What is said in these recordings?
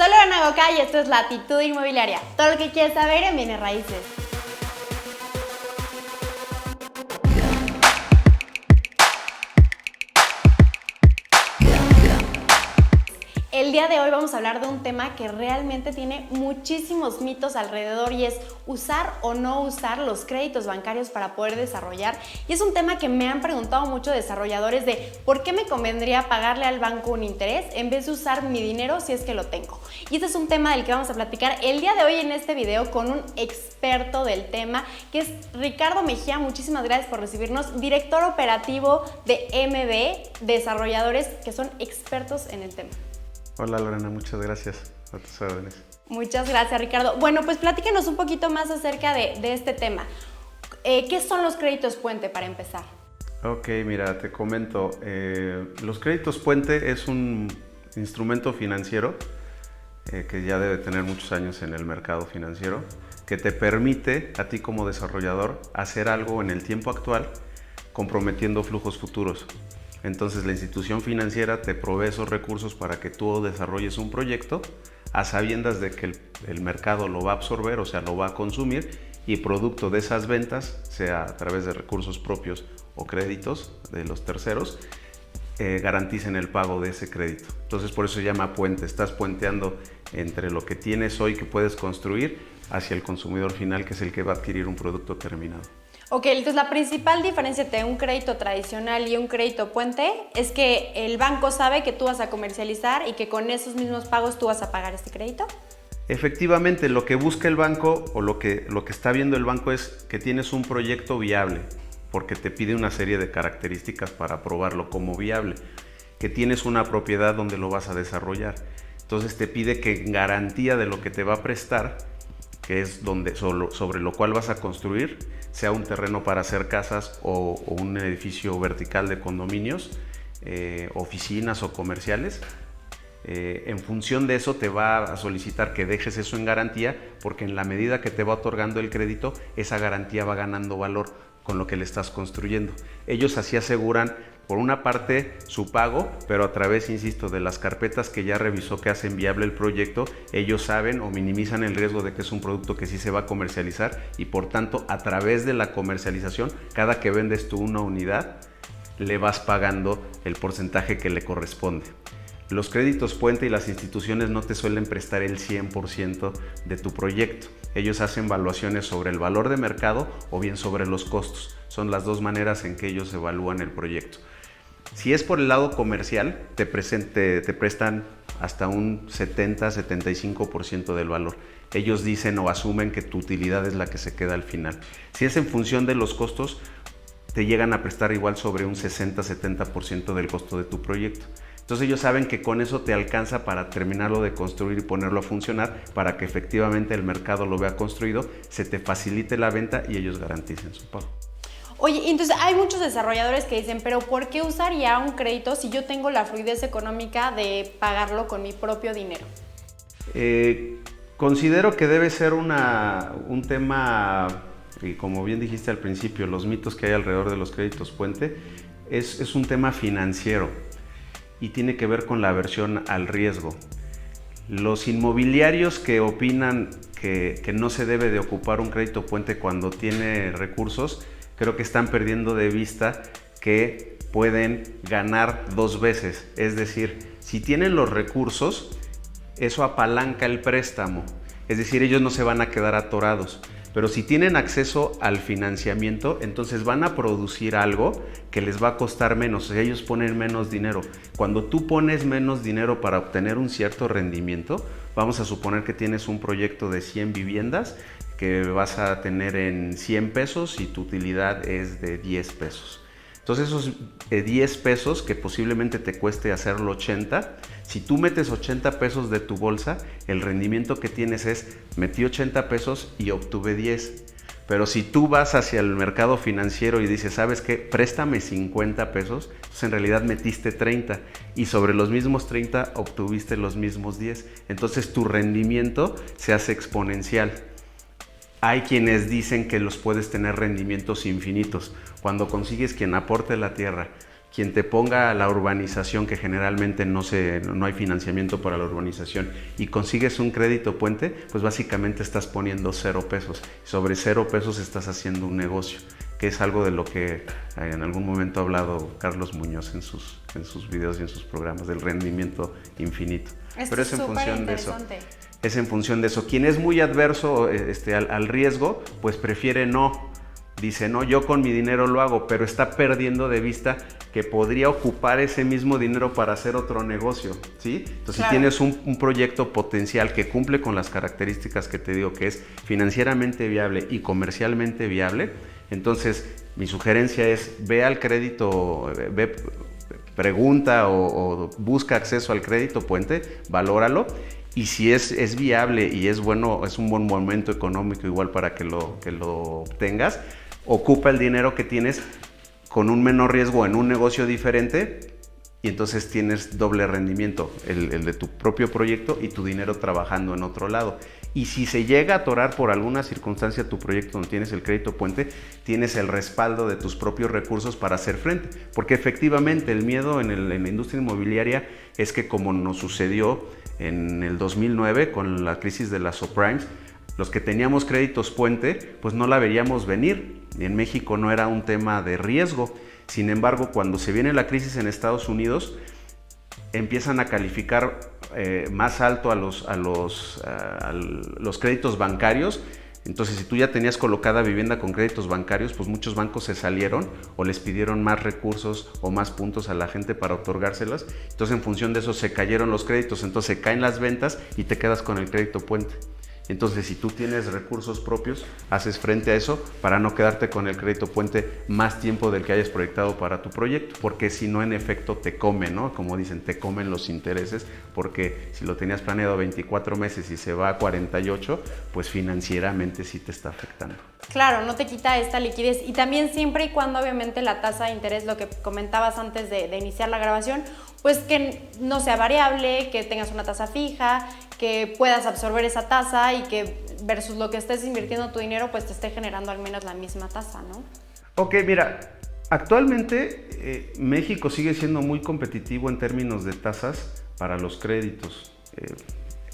Soy Lorena Goca y esto es Latitud Inmobiliaria. Todo lo que quieres saber en bienes raíces. El día de hoy vamos a hablar de un tema que realmente tiene muchísimos mitos alrededor y es usar o no usar los créditos bancarios para poder desarrollar. Y es un tema que me han preguntado muchos desarrolladores de ¿por qué me convendría pagarle al banco un interés en vez de usar mi dinero si es que lo tengo? Y este es un tema del que vamos a platicar el día de hoy en este video con un experto del tema que es Ricardo Mejía. Muchísimas gracias por recibirnos, director operativo de MB, desarrolladores que son expertos en el tema. Hola Lorena, muchas gracias a tus órdenes. Muchas gracias, Ricardo. Bueno, pues platícanos un poquito más acerca de este tema. ¿Qué son los créditos puente para empezar? Ok, mira, te comento. Los créditos puente es un instrumento financiero que ya debe tener muchos años en el mercado financiero, que te permite a ti como desarrollador hacer algo en el tiempo actual comprometiendo flujos futuros. Entonces la institución financiera te provee esos recursos para que tú desarrolles un proyecto a sabiendas de que el mercado lo va a absorber, o sea, lo va a consumir, y producto de esas ventas, sea a través de recursos propios o créditos de los terceros, garanticen el pago de ese crédito. Entonces por eso se llama puente. Estás puenteando entre lo que tienes hoy que puedes construir hacia el consumidor final, que es el que va a adquirir un producto terminado. Ok, entonces la principal diferencia entre un crédito tradicional y un crédito puente es que el banco sabe que tú vas a comercializar y que con esos mismos pagos tú vas a pagar este crédito. Efectivamente, lo que busca el banco o lo que está viendo el banco es que tienes un proyecto viable, porque te pide una serie de características para aprobarlo como viable, que tienes una propiedad donde lo vas a desarrollar. Entonces te pide que en garantía de lo que te va a prestar, que es sobre lo cual vas a construir, sea un terreno para hacer casas o un edificio vertical de condominios, oficinas o comerciales. En función de eso te va a solicitar que dejes eso en garantía, porque en la medida que te va otorgando el crédito, esa garantía va ganando valor con lo que le estás construyendo. Ellos así aseguran, por una parte, su pago, pero a través, insisto, de las carpetas que ya revisó que hacen viable el proyecto, ellos saben o minimizan el riesgo de que es un producto que sí se va a comercializar y por tanto, a través de la comercialización, cada que vendes tú una unidad, le vas pagando el porcentaje que le corresponde. Los créditos puente y las instituciones no te suelen prestar el 100% de tu proyecto. Ellos hacen valuaciones sobre el valor de mercado o bien sobre los costos. Son las dos maneras en que ellos evalúan el proyecto. Si es por el lado comercial, te prestan hasta un 70-75% del valor. Ellos dicen o asumen que tu utilidad es la que se queda al final. Si es en función de los costos, te llegan a prestar igual sobre un 60-70% del costo de tu proyecto. Entonces ellos saben que con eso te alcanza para terminarlo de construir y ponerlo a funcionar, para que efectivamente el mercado lo vea construido, se te facilite la venta y ellos garanticen su pago. Oye, entonces hay muchos desarrolladores que dicen, pero ¿por qué usaría un crédito si yo tengo la fluidez económica de pagarlo con mi propio dinero? Considero que debe ser un tema, y como bien dijiste al principio, los mitos que hay alrededor de los créditos puente, es un tema financiero y tiene que ver con la aversión al riesgo. Los inmobiliarios que opinan que no se debe de ocupar un crédito puente cuando tiene recursos, creo que están perdiendo de vista que pueden ganar dos veces. Es decir, si tienen los recursos, eso apalanca el préstamo. Es decir, ellos no se van a quedar atorados. Pero si tienen acceso al financiamiento, entonces van a producir algo que les va a costar menos. O sea, ellos ponen menos dinero. Cuando tú pones menos dinero para obtener un cierto rendimiento, vamos a suponer que tienes un proyecto de 100 viviendas que vas a tener en 100 pesos y tu utilidad es de 10 pesos. Entonces esos 10 pesos que posiblemente te cueste hacerlo 80, si tú metes 80 pesos de tu bolsa, el rendimiento que tienes es metí 80 pesos y obtuve 10. Pero si tú vas hacia el mercado financiero y dices, ¿sabes qué? Préstame 50 pesos, entonces en realidad metiste 30 y sobre los mismos 30 obtuviste los mismos 10. Entonces tu rendimiento se hace exponencial. Hay quienes dicen que los puedes tener rendimientos infinitos. Cuando consigues quien aporte la tierra, quien te ponga la urbanización, que generalmente no hay financiamiento para la urbanización, y consigues un crédito puente, pues básicamente estás poniendo 0 pesos. Sobre 0 pesos estás haciendo un negocio, que es algo de lo que en algún momento ha hablado Carlos Muñoz en sus videos y en sus programas, del rendimiento infinito. Pero es en función de eso. Es en función de eso. Quien es muy adverso al riesgo, pues prefiere no. Dice, no, yo con mi dinero lo hago, pero está perdiendo de vista que podría ocupar ese mismo dinero para hacer otro negocio, ¿sí? Entonces, claro, si tienes un proyecto potencial que cumple con las características que te digo, que es financieramente viable y comercialmente viable, entonces mi sugerencia es ve al crédito, pregunta o busca acceso al crédito puente, valóralo. Y si es viable y es bueno, es un buen momento económico igual para que lo tengas, ocupa el dinero que tienes con un menor riesgo en un negocio diferente y entonces tienes doble rendimiento, el de tu propio proyecto y tu dinero trabajando en otro lado. Y si se llega a atorar por alguna circunstancia tu proyecto donde tienes el crédito puente, tienes el respaldo de tus propios recursos para hacer frente. Porque efectivamente el miedo en la industria inmobiliaria es que, como nos sucedió en el 2009 con la crisis de las subprimes, los que teníamos créditos puente, pues no la veíamos venir. Y en México no era un tema de riesgo. Sin embargo, cuando se viene la crisis en Estados Unidos, empiezan a calificar más alto a los créditos bancarios. Entonces, si tú ya tenías colocada vivienda con créditos bancarios, pues muchos bancos se salieron o les pidieron más recursos o más puntos a la gente para otorgárselas. Entonces, en función de eso se cayeron los créditos, entonces se caen las ventas y te quedas con el crédito puente. Entonces, si tú tienes recursos propios, haces frente a eso para no quedarte con el crédito puente más tiempo del que hayas proyectado para tu proyecto, porque si no, en efecto, te comen, ¿no? Como dicen, te comen los intereses, porque si lo tenías planeado 24 meses y se va a 48, pues financieramente sí te está afectando. Claro, no te quita esta liquidez. Y también siempre y cuando obviamente la tasa de interés, lo que comentabas antes de iniciar la grabación, pues que no sea variable, que tengas una tasa fija, que puedas absorber esa tasa y que versus lo que estés invirtiendo tu dinero, pues te esté generando al menos la misma tasa, ¿no? Ok, mira, actualmente México sigue siendo muy competitivo en términos de tasas para los créditos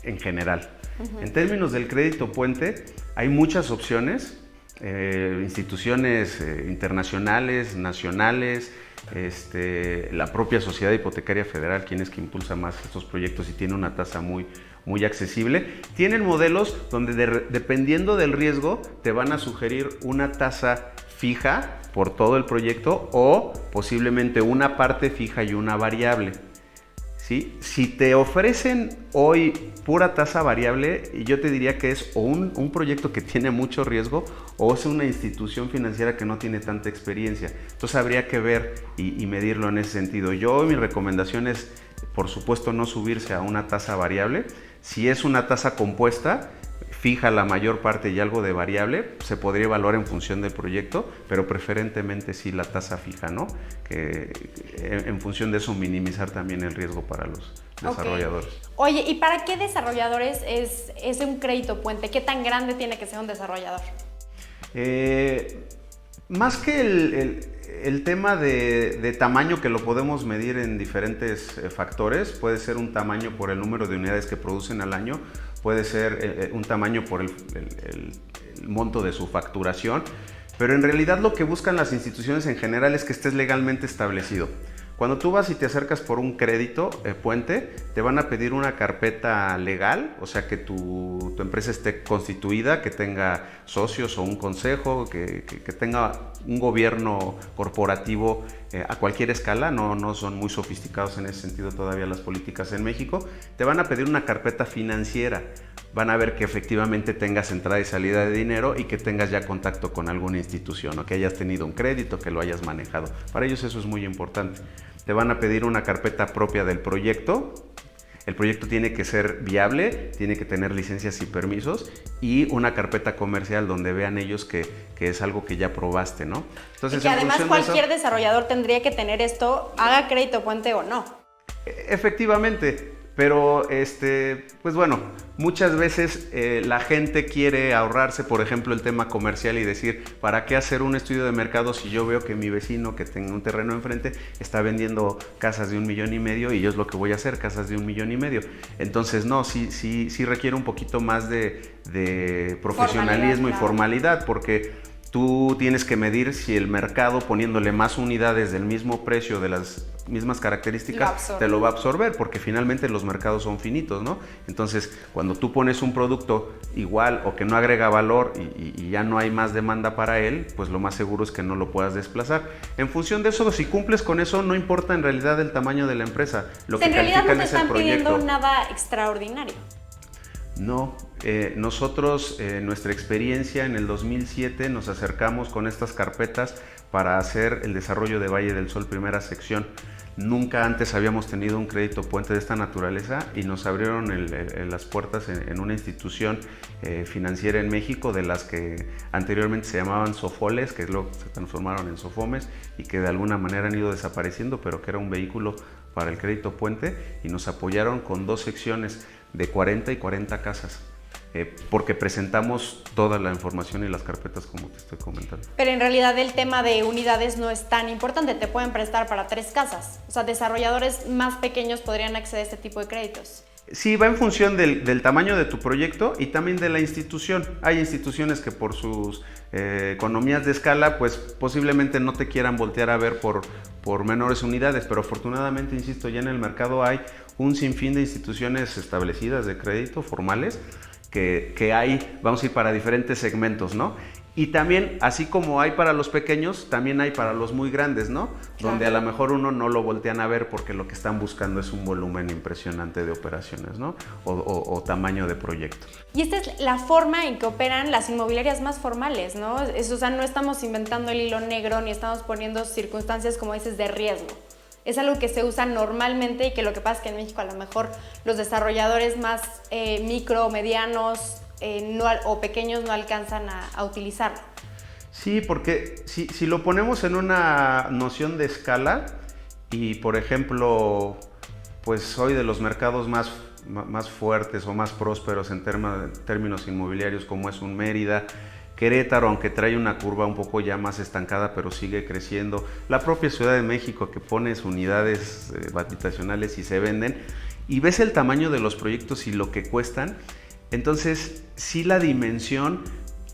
en general. En términos del crédito puente, hay muchas opciones, instituciones internacionales, nacionales, la propia Sociedad Hipotecaria Federal, quien es que impulsa más estos proyectos y tiene una tasa muy accesible. Tienen modelos donde dependiendo del riesgo te van a sugerir una tasa fija por todo el proyecto o posiblemente una parte fija y una variable. ¿Sí? Si te ofrecen hoy pura tasa variable, yo te diría que es o un proyecto que tiene mucho riesgo o es una institución financiera que no tiene tanta experiencia. Entonces habría que ver y medirlo en ese sentido. Mi recomendación es, por supuesto, no subirse a una tasa variable. Si es una tasa compuesta, fija la mayor parte y algo de variable, se podría evaluar en función del proyecto, pero preferentemente sí la tasa fija, ¿no? Que en función de eso minimizar también el riesgo para los desarrolladores. Oye, ¿y para qué desarrolladores es un crédito puente? ¿Qué tan grande tiene que ser un desarrollador? Más que el tema de tamaño, que lo podemos medir en diferentes factores, puede ser un tamaño por el número de unidades que producen al año, puede ser un tamaño por el monto de su facturación, pero en realidad lo que buscan las instituciones en general es que estés legalmente establecido. Cuando tú vas y te acercas por un crédito puente, te van a pedir una carpeta legal, o sea que tu empresa esté constituida, que tenga socios o un consejo, que tenga un gobierno corporativo a cualquier escala. No son muy sofisticados en ese sentido todavía las políticas en México. Te van a pedir una carpeta financiera. Van a ver que efectivamente tengas entrada y salida de dinero y que tengas ya contacto con alguna institución o que hayas tenido un crédito, que lo hayas manejado. Para ellos eso es muy importante. Te van a pedir una carpeta propia del proyecto. El proyecto tiene que ser viable, tiene que tener licencias y permisos, y una carpeta comercial donde vean ellos que es algo que ya probaste, ¿no? Entonces, y que además cualquier desarrollador tendría que tener esto, haga crédito puente o no. Efectivamente. Pero, pues bueno, muchas veces la gente quiere ahorrarse, por ejemplo, el tema comercial y decir, ¿para qué hacer un estudio de mercado si yo veo que mi vecino que tenga un terreno enfrente está vendiendo casas de 1,5 millones y yo es lo que voy a hacer, casas de 1,5 millones? Entonces, no, sí requiere un poquito más de profesionalismo y formalidad, porque tú tienes que medir si el mercado, poniéndole más unidades del mismo precio, de las mismas características, te lo va a absorber, porque finalmente los mercados son finitos, ¿no? Entonces, cuando tú pones un producto igual o que no agrega valor y ya no hay más demanda para él, pues lo más seguro es que no lo puedas desplazar. En función de eso, si cumples con eso, no importa en realidad el tamaño de la empresa. Lo que en realidad no te es el están proyecto. pidiendo nada extraordinario. No, nosotros, nuestra experiencia en el 2007, nos acercamos con estas carpetas para hacer el desarrollo de Valle del Sol primera sección. Nunca antes habíamos tenido un crédito puente de esta naturaleza y nos abrieron las puertas en una institución financiera en México, de las que anteriormente se llamaban Sofoles, que luego se transformaron en Sofomes y que de alguna manera han ido desapareciendo, pero que era un vehículo para el crédito puente, y nos apoyaron con 2 secciones de 40 y 40 casas. Porque presentamos toda la información y las carpetas como te estoy comentando. Pero en realidad el tema de unidades no es tan importante, te pueden prestar para 3 casas. O sea, desarrolladores más pequeños podrían acceder a este tipo de créditos. Sí, va en función del tamaño de tu proyecto y también de la institución. Hay instituciones que por sus economías de escala, pues posiblemente no te quieran voltear a ver por menores unidades, pero afortunadamente, insisto, ya en el mercado hay un sinfín de instituciones establecidas de crédito formales que hay, vamos a ir para diferentes segmentos, ¿no? Y también, así como hay para los pequeños, también hay para los muy grandes, ¿no? Claro. Donde a lo mejor uno no lo voltean a ver porque lo que están buscando es un volumen impresionante de operaciones, ¿no? O tamaño de proyecto. Y esta es la forma en que operan las inmobiliarias más formales, ¿no? O sea, no estamos inventando el hilo negro ni estamos poniendo circunstancias, como dices, de riesgo. Es algo que se usa normalmente y que lo que pasa es que en México a lo mejor los desarrolladores más micro, medianos o pequeños no alcanzan a utilizarlo. Sí, porque si lo ponemos en una noción de escala y, por ejemplo, pues soy de los mercados más fuertes o más prósperos en términos inmobiliarios, como es un Mérida, Querétaro, aunque trae una curva un poco ya más estancada, pero sigue creciendo. La propia Ciudad de México, que pones unidades habitacionales y se venden, y ves el tamaño de los proyectos y lo que cuestan, entonces sí la dimensión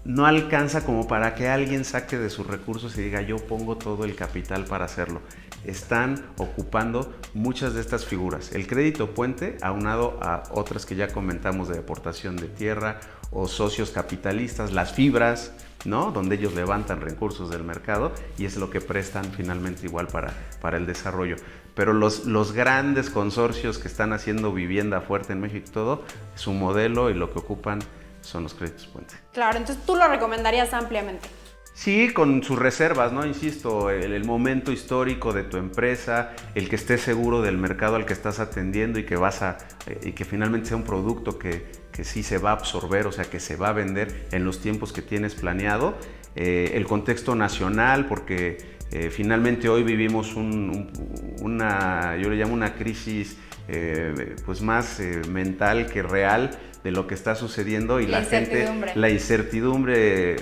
no alcanza como para que alguien saque de sus recursos y diga, yo pongo todo el capital para hacerlo. Están ocupando muchas de estas figuras. El crédito puente, aunado a otras que ya comentamos de aportación de tierra o socios capitalistas, las fibras, ¿no? Donde ellos levantan recursos del mercado y es lo que prestan finalmente igual para el desarrollo. Pero los grandes consorcios que están haciendo vivienda fuerte en México y todo, su modelo y lo que ocupan son los créditos puente. Claro, entonces tú lo recomendarías ampliamente. Sí, con sus reservas, ¿no? Insisto, el momento histórico de tu empresa, el que estés seguro del mercado al que estás atendiendo y que finalmente sea un producto que sí se va a absorber, o sea, que se va a vender en los tiempos que tienes planeado. El contexto nacional, porque finalmente hoy vivimos yo le llamo una crisis pues más mental que real de lo que está sucediendo, y la incertidumbre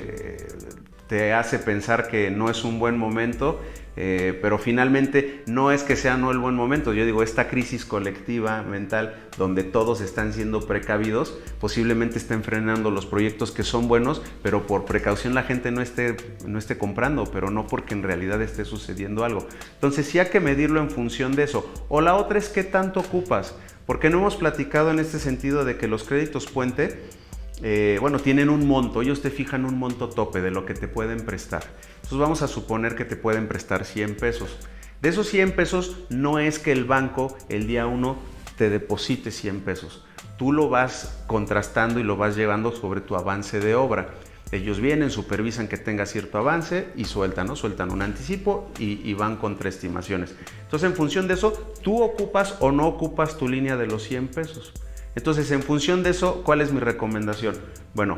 te hace pensar que no es un buen momento, pero finalmente no es que sea no el buen momento. Yo digo, esta crisis colectiva mental donde todos están siendo precavidos, posiblemente estén frenando los proyectos que son buenos, pero por precaución la gente no esté comprando, pero no porque en realidad esté sucediendo algo. Entonces sí hay que medirlo en función de eso. O la otra es qué tanto ocupas, porque no hemos platicado en este sentido de que los créditos puente, tienen un monto, ellos te fijan un monto tope de lo que te pueden prestar. Entonces vamos a suponer que te pueden prestar 100 pesos. De esos 100 pesos no es que el banco el día 1 te deposite 100 pesos. Tú lo vas contrastando y lo vas llevando sobre tu avance de obra. Ellos vienen, supervisan que tenga cierto avance y sueltan un anticipo y van contra estimaciones. Entonces, en función de eso, tú ocupas o no ocupas tu línea de los 100 pesos. Entonces, en función de eso, ¿cuál es mi recomendación? Bueno,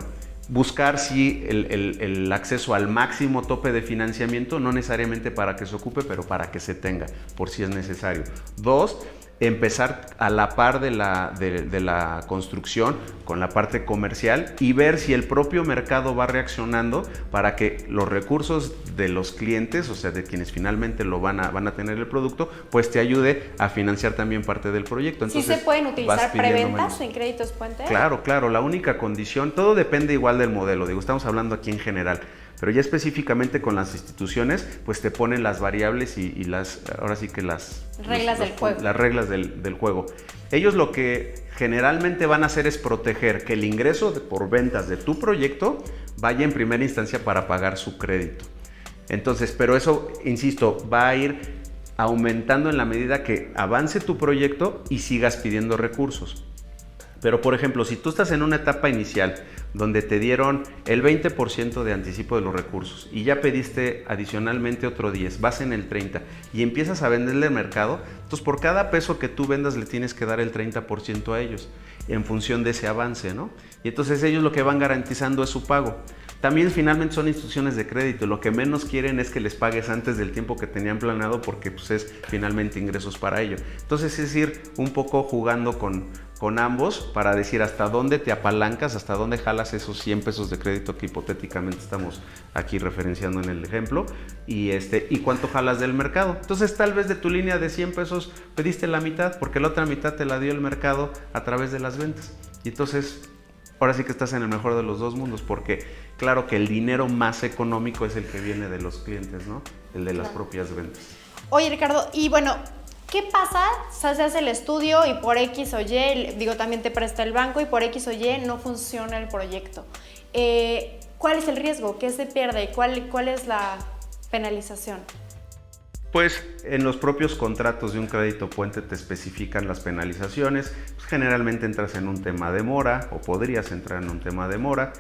buscar el acceso al máximo tope de financiamiento, no necesariamente para que se ocupe, pero para que se tenga, por si es necesario. 2, empezar a la par de la construcción con la parte comercial y ver si el propio mercado va reaccionando para que los recursos de los clientes, o sea, de quienes finalmente lo van a tener el producto, pues te ayude a financiar también parte del proyecto. Entonces, ¿sí se pueden utilizar preventas en créditos puente? Claro, la única condición, todo depende igual del modelo, digo, estamos hablando aquí en general. Pero ya específicamente con las instituciones, pues te ponen las variables y ahora sí que las reglas del juego. Las reglas del juego. Ellos lo que generalmente van a hacer es proteger que el ingreso por ventas de tu proyecto vaya en primera instancia para pagar su crédito. Entonces, pero eso, insisto, va a ir aumentando en la medida que avance tu proyecto y sigas pidiendo recursos. Pero, por ejemplo, si tú estás en una etapa inicial donde te dieron el 20% de anticipo de los recursos y ya pediste adicionalmente otro 10, vas en el 30 y empiezas a venderle al mercado, entonces por cada peso que tú vendas le tienes que dar el 30% a ellos en función de ese avance, ¿no? Y entonces ellos lo que van garantizando es su pago. También finalmente son instituciones de crédito, lo que menos quieren es que les pagues antes del tiempo que tenían planeado porque pues es finalmente ingresos para ello. Entonces es ir un poco jugando con ambos para decir hasta dónde te apalancas, hasta dónde jalas esos 100 pesos de crédito que hipotéticamente estamos aquí referenciando en el ejemplo y cuánto jalas del mercado. Entonces tal vez de tu línea de 100 pesos pediste la mitad porque la otra mitad te la dio el mercado a través de las ventas. Y entonces ahora sí que estás en el mejor de los dos mundos porque claro que el dinero más económico es el que viene de los clientes, ¿no? El de las propias ventas. Oye, Ricardo, y bueno, ¿qué pasa? Se hace el estudio y por X o Y, también te presta el banco y por X o Y no funciona el proyecto. ¿Cuál es el riesgo? ¿Qué se pierde? ¿Cuál es la penalización? Pues en los propios contratos de un crédito puente te especifican las penalizaciones. Pues, generalmente entras en un tema de mora o podrías entrar en un tema de mora.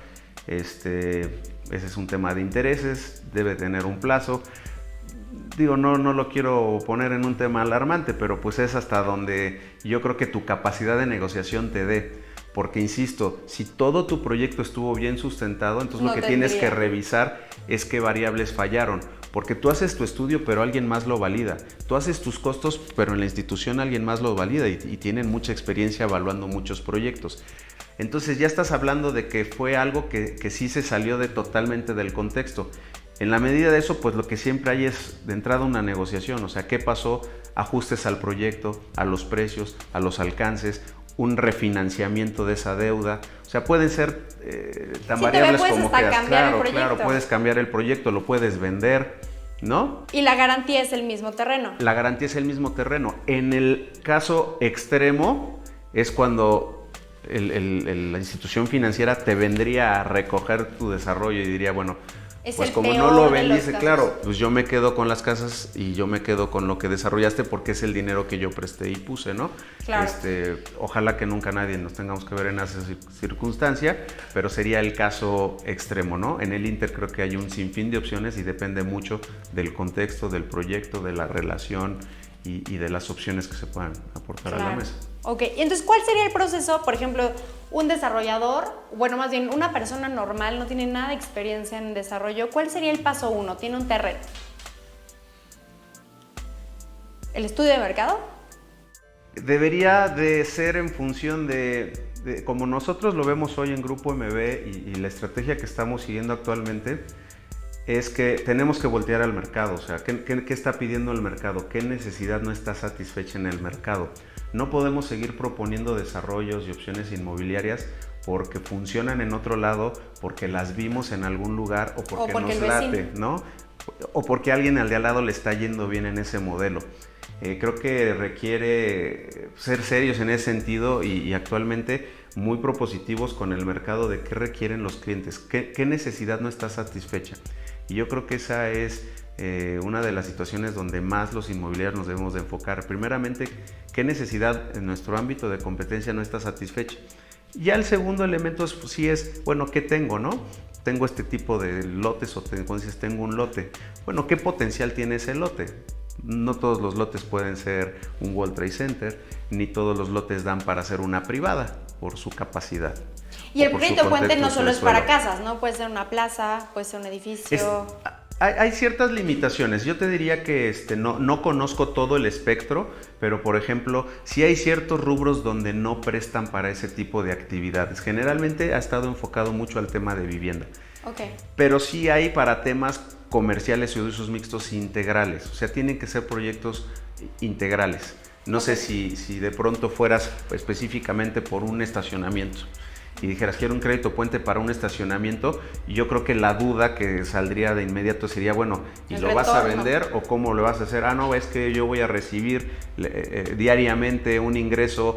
Ese es un tema de intereses, debe tener un plazo. Digo, no lo quiero poner en un tema alarmante, pero pues es hasta donde yo creo que tu capacidad de negociación te dé. Porque, insisto, si todo tu proyecto estuvo bien sustentado, entonces lo que tienes que revisar es qué variables fallaron. Porque tú haces tu estudio, pero alguien más lo valida. Tú haces tus costos, pero en la institución alguien más lo valida y tienen mucha experiencia evaluando muchos proyectos. Entonces ya estás hablando de que fue algo que sí se salió totalmente del contexto. En la medida de eso, pues lo que siempre hay es de entrada una negociación, o sea, ¿qué pasó? Ajustes al proyecto, a los precios, a los alcances, un refinanciamiento de esa deuda. O sea, pueden ser tan variables como quieras. Claro, puedes cambiar el proyecto, lo puedes vender, ¿no? Y la garantía es el mismo terreno. La garantía es el mismo terreno. En el caso extremo es cuando la institución financiera te vendría a recoger tu desarrollo y diría, bueno, pues como no lo vendiste, claro, pues yo me quedo con las casas y yo me quedo con lo que desarrollaste porque es el dinero que yo presté y puse, ¿no? Claro. Ojalá que nunca nadie nos tengamos que ver en esa circunstancia, pero sería el caso extremo, ¿no? En el Inter creo que hay un sinfín de opciones y depende mucho del contexto, del proyecto, de la relación y de las opciones que se puedan aportar a la mesa. Ok, y entonces, ¿cuál sería el proceso? Por ejemplo, un desarrollador, bueno, más bien una persona normal, no tiene nada de experiencia en desarrollo. ¿Cuál sería el paso 1? Tiene un terreno. ¿El estudio de mercado? Debería de ser en función de como nosotros lo vemos hoy en Grupo MB y la estrategia que estamos siguiendo actualmente es que tenemos que voltear al mercado. O sea, ¿qué está pidiendo el mercado? ¿Qué necesidad no está satisfecha en el mercado? No podemos seguir proponiendo desarrollos y opciones inmobiliarias porque funcionan en otro lado, porque las vimos en algún lugar o porque nos late, ¿no? O porque a alguien al de al lado le está yendo bien en ese modelo. Creo que requiere ser serios en ese sentido y actualmente muy propositivos con el mercado de qué requieren los clientes, qué necesidad no está satisfecha. Y yo creo que esa es una de las situaciones donde más los inmobiliarios nos debemos de enfocar. Primeramente, qué necesidad en nuestro ámbito de competencia no está satisfecha. Ya el segundo elemento sí es, bueno, ¿qué tengo, no? Tengo este tipo de lotes o tengo un lote. Bueno, ¿qué potencial tiene ese lote? No todos los lotes pueden ser un World Trade Center, ni todos los lotes dan para ser una privada por su capacidad. Y el crédito puente no solo es para casas, ¿no? Puede ser una plaza, puede ser un edificio. Hay ciertas limitaciones. Yo te diría que no conozco todo el espectro, pero por ejemplo, sí hay ciertos rubros donde no prestan para ese tipo de actividades. Generalmente ha estado enfocado mucho al tema de vivienda. Okay. Pero sí hay para temas comerciales y de usos mixtos integrales. O sea, tienen que ser proyectos integrales. No sé si de pronto fueras específicamente por un estacionamiento y dijeras, quiero un crédito puente para un estacionamiento, y yo creo que la duda que saldría de inmediato sería, bueno, ¿y lo vas a vender o cómo lo vas a hacer? Ah, no, es que yo voy a recibir diariamente un ingreso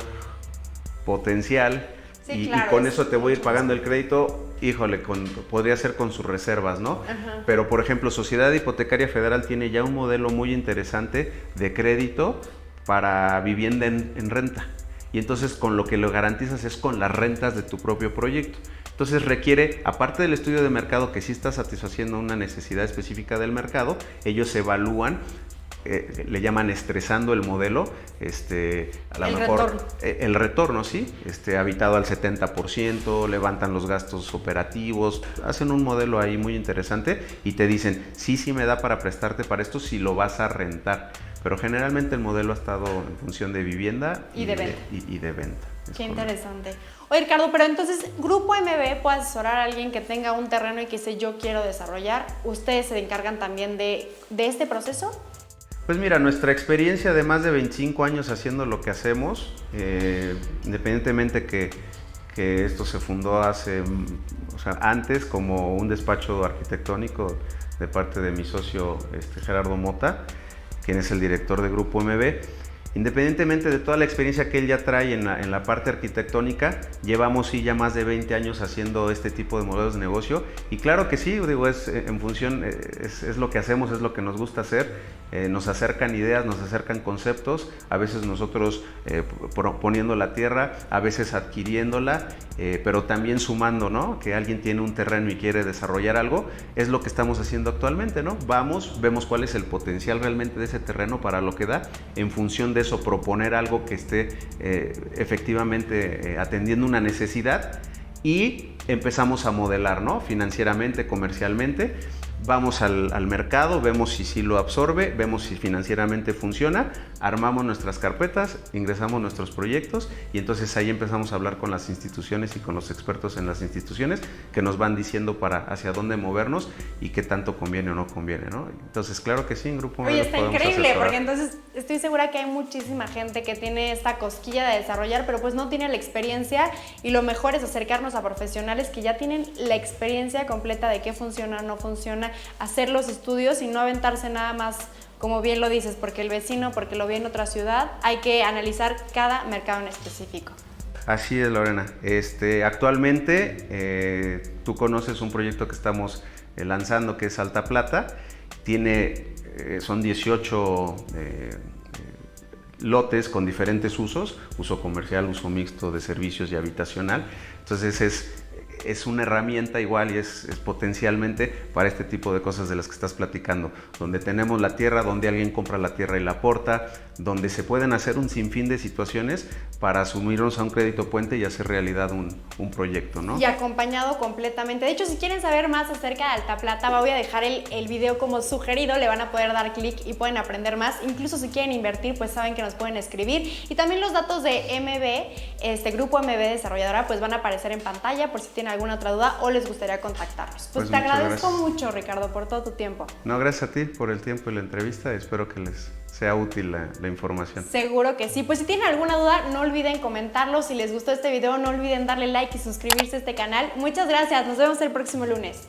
potencial y con eso te voy a ir pagando el crédito. Híjole, podría ser con sus reservas, ¿no? Ajá. Pero, por ejemplo, Sociedad Hipotecaria Federal tiene ya un modelo muy interesante de crédito para vivienda en renta. Y entonces con lo que lo garantizas es con las rentas de tu propio proyecto. Entonces requiere, aparte del estudio de mercado que sí está satisfaciendo una necesidad específica del mercado, ellos evalúan, le llaman estresando el modelo, a lo mejor retorno. El retorno, sí, habitado al 70%, levantan los gastos operativos, hacen un modelo ahí muy interesante y te dicen, sí me da para prestarte para esto si lo vas a rentar. Pero generalmente el modelo ha estado en función de vivienda y de venta. Qué interesante. Oye, Ricardo, pero entonces, ¿Grupo MB puede asesorar a alguien que tenga un terreno y que dice yo quiero desarrollar? ¿Ustedes se encargan también de este proceso? Pues mira, nuestra experiencia de más de 25 años haciendo lo que hacemos, independientemente que esto se fundó antes como un despacho arquitectónico de parte de mi socio Gerardo Mota, quien es el director de Grupo MB. Independientemente de toda la experiencia que él ya trae en la parte arquitectónica, llevamos ya más de 20 años haciendo este tipo de modelos de negocio. Y claro que sí, digo, es en función, es lo que hacemos, es lo que nos gusta hacer. Nos acercan ideas, nos acercan conceptos, a veces nosotros poniendo la tierra, a veces adquiriéndola, pero también sumando, ¿no? Que alguien tiene un terreno y quiere desarrollar algo, es lo que estamos haciendo actualmente, ¿no? Vamos, vemos cuál es el potencial realmente de ese terreno para lo que da, en función de eso proponer algo que esté efectivamente atendiendo una necesidad y empezamos a modelar, ¿no? Financieramente, comercialmente. Vamos al mercado, vemos si sí lo absorbe, vemos si financieramente funciona, armamos nuestras carpetas, ingresamos nuestros proyectos y entonces ahí empezamos a hablar con las instituciones y con los expertos en las instituciones que nos van diciendo hacia dónde movernos y qué tanto conviene o no conviene, ¿no? Entonces, claro que sí, en Grupo Oye, está increíble, porque entonces estoy segura que hay muchísima gente que tiene esta cosquilla de desarrollar, pero pues no tiene la experiencia, y lo mejor es acercarnos a profesionales que ya tienen la experiencia completa de qué funciona, no funciona, hacer los estudios y no aventarse nada más, como bien lo dices, porque el vecino, porque lo vi en otra ciudad. Hay que analizar cada mercado en específico. Así es, Lorena. Actualmente tú conoces un proyecto que estamos lanzando que es Alta Plata. Son 18 lotes con diferentes usos, uso comercial, uso mixto, de servicios y habitacional. Entonces es una herramienta igual y es potencialmente para este tipo de cosas de las que estás platicando, donde tenemos la tierra, donde alguien compra la tierra y la aporta, donde se pueden hacer un sinfín de situaciones para asumirnos a un crédito puente y hacer realidad un proyecto, ¿no? Y acompañado completamente. De hecho, si quieren saber más acerca de Alta Plata, voy a dejar el video como sugerido, le van a poder dar clic y pueden aprender más. Incluso si quieren invertir, pues saben que nos pueden escribir. Y también los datos de MB, Grupo MB Desarrolladora, pues van a aparecer en pantalla por si tienen alguna otra duda o les gustaría contactarlos. Pues te agradezco mucho, Ricardo, por todo tu tiempo. No, gracias a ti por el tiempo y la entrevista. Espero que les sea útil la información. Seguro que sí. Pues si tienen alguna duda, no olviden comentarlo. Si les gustó este video, no olviden darle like y suscribirse a este canal. Muchas gracias. Nos vemos el próximo lunes.